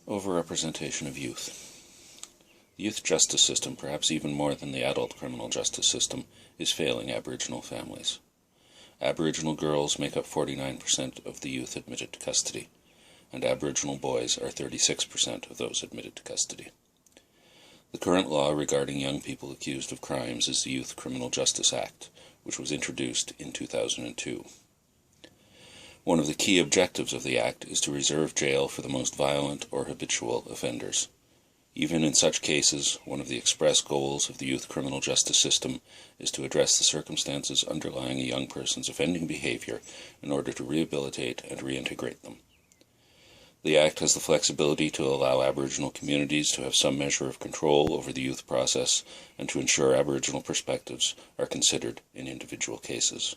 Overrepresentation of youth. The youth justice system, perhaps even more than the adult criminal justice system, is failing Aboriginal families. Aboriginal girls make up 49% of the youth admitted to custody, and Aboriginal boys are 36% of those admitted to custody. The current law regarding young people accused of crimes is the Youth Criminal Justice Act, which was introduced in 2002. One of the key objectives of the Act is to reserve jail for the most violent or habitual offenders. Even in such cases, one of the express goals of the youth criminal justice system is to address the circumstances underlying a young person's offending behavior in order to rehabilitate and reintegrate them. The Act has the flexibility to allow Aboriginal communities to have some measure of control over the youth process and to ensure Aboriginal perspectives are considered in individual cases.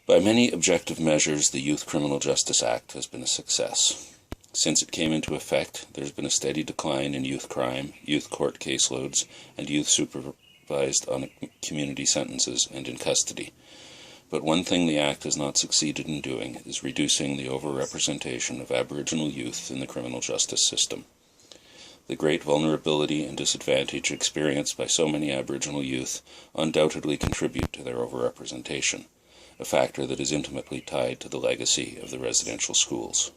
By many objective measures, the Youth Criminal Justice Act has been a success. Since it came into effect, there has been a steady decline in youth crime, youth court caseloads, and youth supervised on community sentences and in custody. But one thing the Act has not succeeded in doing is reducing the overrepresentation of Aboriginal youth in the criminal justice system. The great vulnerability and disadvantage experienced by so many Aboriginal youth undoubtedly contribute to their overrepresentation, a factor that is intimately tied to the legacy of the residential schools.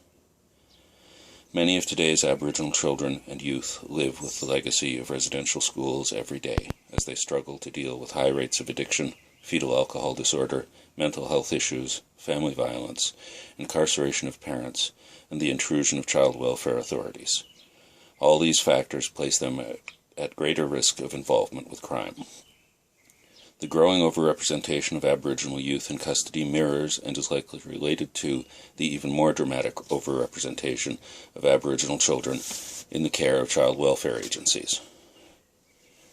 Many of today's Aboriginal children and youth live with the legacy of residential schools every day as they struggle to deal with high rates of addiction, fetal alcohol disorder, mental health issues, family violence, incarceration of parents, and the intrusion of child welfare authorities. All these factors place them at greater risk of involvement with crime. The growing overrepresentation of Aboriginal youth in custody mirrors and is likely related to the even more dramatic overrepresentation of Aboriginal children in the care of child welfare agencies.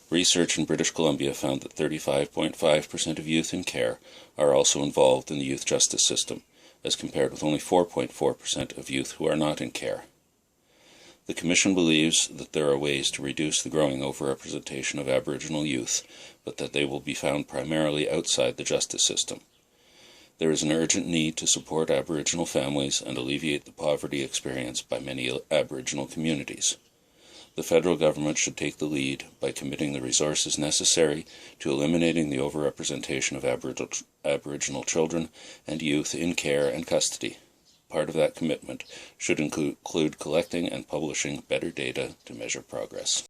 Research in British Columbia found that 35.5% of youth in care are also involved in the youth justice system, as compared with only 4.4% of youth who are not in care. The Commission believes that there are ways to reduce the growing overrepresentation of Aboriginal youth, but that they will be found primarily outside the justice system. There is an urgent need to support Aboriginal families and alleviate the poverty experienced by many Aboriginal communities. The federal government should take the lead by committing the resources necessary to eliminating the overrepresentation of Aboriginal children and youth in care and custody. Part of that commitment should include collecting and publishing better data to measure progress.